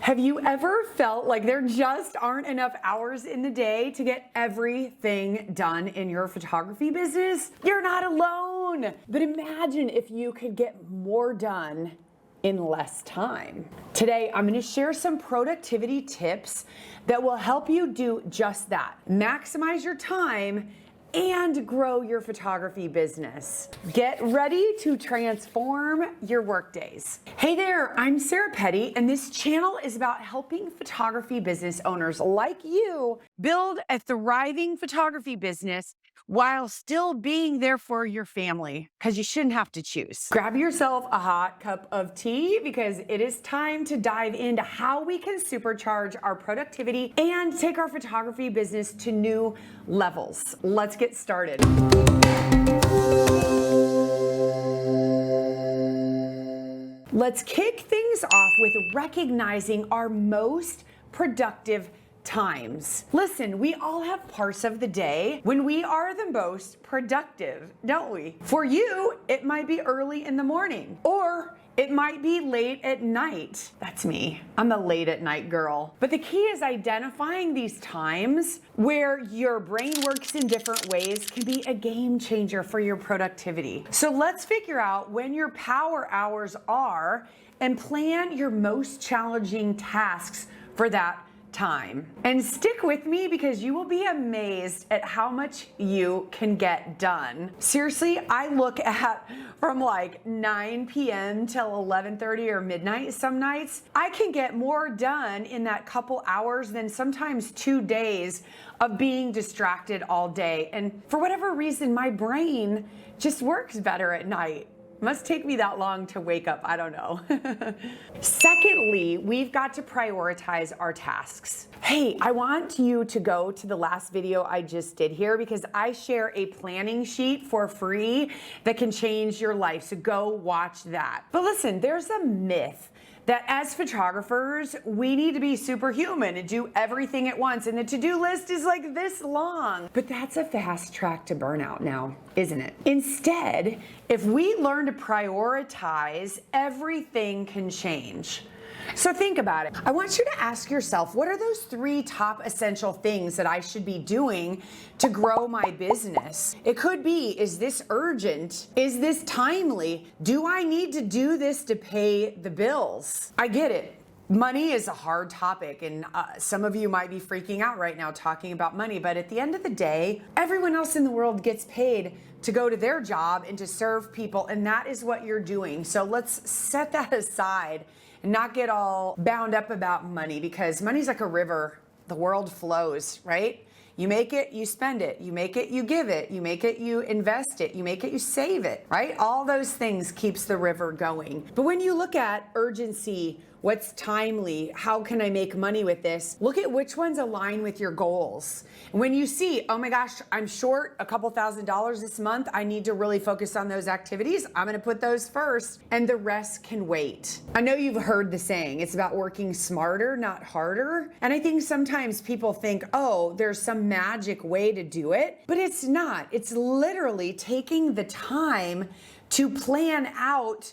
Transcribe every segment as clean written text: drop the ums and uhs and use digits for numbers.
Have you ever felt like there just aren't enough hours in the day to get everything done in your photography business? You're not alone. But imagine if you could get more done in less time. Today, I'm going to share some productivity tips that will help you do just that. Maximize your time and grow your photography business. Get ready to transform your workdays. Hey there, I'm Sarah Petty, and this channel is about helping photography business owners like you build a thriving photography business while still being there for your family, because you shouldn't have to choose. Grab yourself a hot cup of tea because it is time to dive into how we can supercharge our productivity and take our photography business to new levels. Let's get started. Let's kick things off with recognizing our most productive times. Listen, we all have parts of the day when we are the most productive, don't we? For you, it might be early in the morning, or it might be late at night. That's me. I'm a late at night girl. But the key is identifying these times where your brain works in different ways can be a game changer for your productivity. So let's figure out when your power hours are and plan your most challenging tasks for that time. And stick with me because you will be amazed at how much you can get done. Seriously, I look at from like 9 p.m. till 11:30 or midnight some nights. I can get more done in that couple hours than sometimes 2 days of being distracted all day. And for whatever reason, my brain just works better at night. Must take me that long to wake up, I don't know. Secondly, we've got to prioritize our tasks. Hey, I want you to go to the last video I just did here because I share a planning sheet for free that can change your life, so go watch that. But listen, there's a myth that as photographers, we need to be superhuman and do everything at once. And the to-do list is like this long. But that's a fast track to burnout now, isn't it? Instead, if we learn to prioritize, everything can change. So think about it. I want you to ask yourself, what are those 3 top essential things that I should be doing to grow my business? It could be, is this urgent? Is this timely? Do I need to do this to pay the bills? I get it. Money is a hard topic, and some of you might be freaking out right now talking about money, but at the end of the day, everyone else in the world gets paid to go to their job and to serve people, and that is what you're doing. So let's set that aside and not get all bound up about money, because money's like a river. The world flows, right? You make it, you spend it. You make it, you give it. You make it, you invest it. You make it, you save it, right? All those things keeps the river going. But when you look at urgency, what's timely, how can I make money with this? Look at which ones align with your goals. And when you see, oh my gosh, I'm short a couple $1,000s this month, I need to really focus on those activities, I'm gonna put those first, and the rest can wait. I know you've heard the saying, it's about working smarter, not harder. And I think sometimes people think, oh, there's some magic way to do it, but it's not. It's literally taking the time to plan out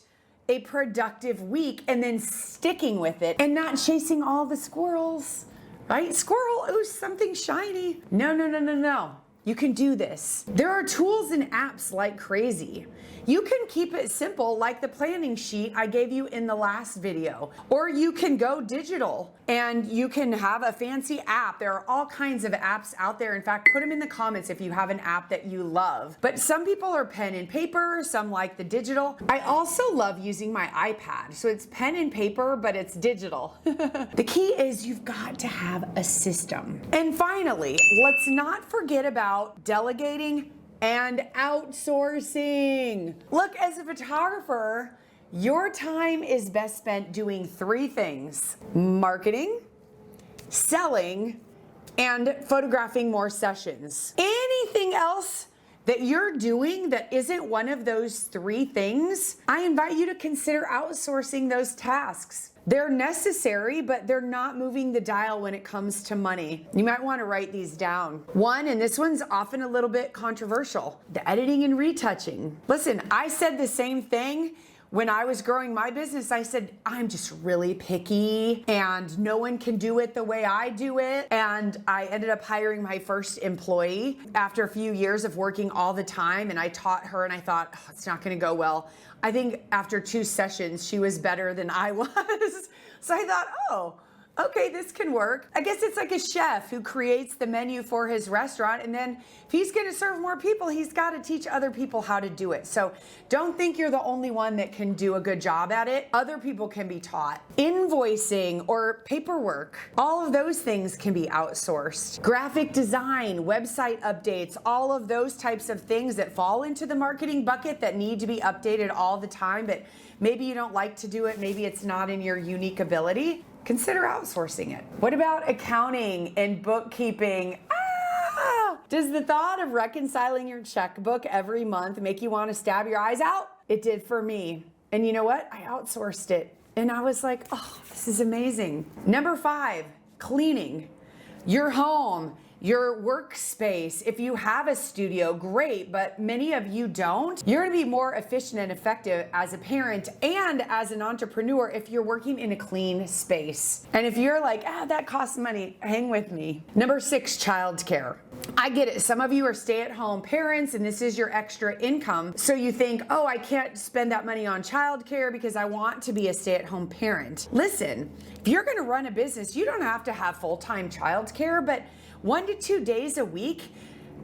a productive week and then sticking with it and not chasing all the squirrels, right? Squirrel, ooh, something shiny. No. You can do this. There are tools and apps like crazy. You can keep it simple like the planning sheet I gave you in the last video, or you can go digital and you can have a fancy app. There are all kinds of apps out there. In fact, put them in the comments if you have an app that you love. But some people are pen and paper, some like the digital. I also love using my iPad. So it's pen and paper, but it's digital. The key is you've got to have a system. And finally, let's not forget about delegating and outsourcing. Look, as a photographer, your time is best spent doing 3 things: marketing, selling, and photographing more sessions. Anything else that you're doing that isn't one of those 3 things, I invite you to consider outsourcing those tasks. They're necessary, but they're not moving the dial when it comes to money. You might want to write these down. 1, and this one's often a little bit controversial, the editing and retouching. Listen, I said the same thing when I was growing my business, I said, I'm just really picky and no one can do it the way I do it. And I ended up hiring my first employee after a few years of working all the time. And I taught her and I thought, oh, it's not going to go well. I think after 2 sessions, she was better than I was. So I thought, oh, okay, this can work. I guess it's like a chef who creates the menu for his restaurant, and then if he's gonna serve more people, he's gotta teach other people how to do it. So don't think you're the only one that can do a good job at it. Other people can be taught. Invoicing or paperwork, all of those things can be outsourced. Graphic design, website updates, all of those types of things that fall into the marketing bucket that need to be updated all the time, but maybe you don't like to do it, maybe it's not in your unique ability. Consider outsourcing it. What about accounting and bookkeeping? Does the thought of reconciling your checkbook every month make you want to stab your eyes out? It did for me. And you know what? I outsourced it. And I was like, oh, this is amazing. Number 5, cleaning your home, your workspace. If you have a studio, great, but many of you don't. You're gonna be more efficient and effective as a parent and as an entrepreneur if you're working in a clean space. And if you're like, that costs money, hang with me. Number 6, childcare. I get it. Some of you are stay-at-home parents and this is your extra income. So you think, oh, I can't spend that money on childcare because I want to be a stay-at-home parent. Listen, if you're gonna run a business, you don't have to have full-time childcare, but 1 to 2 days a week,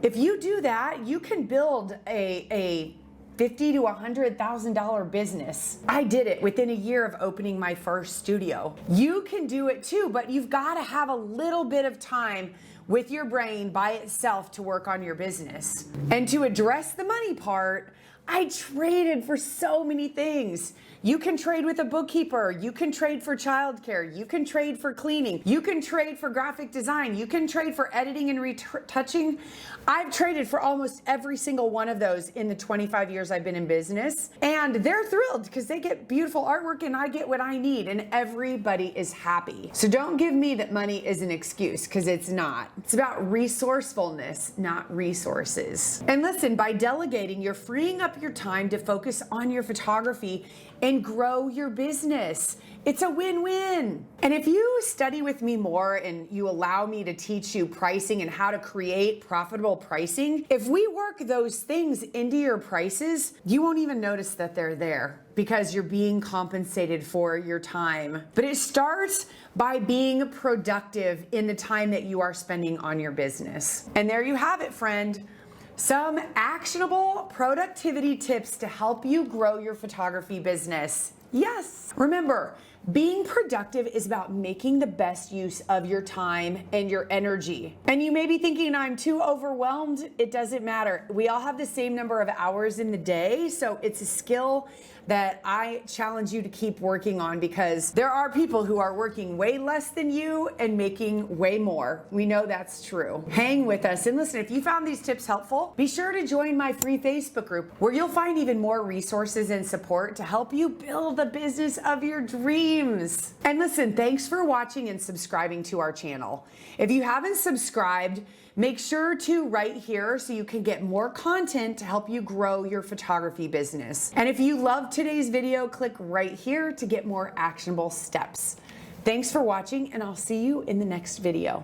if you do that, you can build a $50,000 to $100,000 business. I did it within a year of opening my first studio. You can do it too, but you've got to have a little bit of time with your brain by itself to work on your business. And to address the money part, I traded for so many things. You can trade with a bookkeeper. You can trade for childcare. You can trade for cleaning. You can trade for graphic design. You can trade for editing and retouching. I've traded for almost every single one of those in the 25 years I've been in business. And they're thrilled because they get beautiful artwork and I get what I need and everybody is happy. So don't give me that money is an excuse because it's not. It's about resourcefulness, not resources. And listen, by delegating, you're freeing up your time to focus on your photography and grow your business. It's a win-win. And if you study with me more and you allow me to teach you pricing and how to create profitable pricing, if we work those things into your prices, you won't even notice that they're there because you're being compensated for your time. But it starts by being productive in the time that you are spending on your business. And there you have it, friend. Some actionable productivity tips to help you grow your photography business. Yes. Remember, being productive is about making the best use of your time and your energy. And you may be thinking, I'm too overwhelmed. It doesn't matter. We all have the same number of hours in the day, so it's a skill that I challenge you to keep working on because there are people who are working way less than you and making way more. We know that's true. Hang with us and listen, if you found these tips helpful, be sure to join my free Facebook group where you'll find even more resources and support to help you build the business of your dreams. And listen, thanks for watching and subscribing to our channel. If you haven't subscribed, make sure to right here so you can get more content to help you grow your photography business. And if you loved today's video, click right here to get more actionable steps. Thanks for watching and I'll see you in the next video.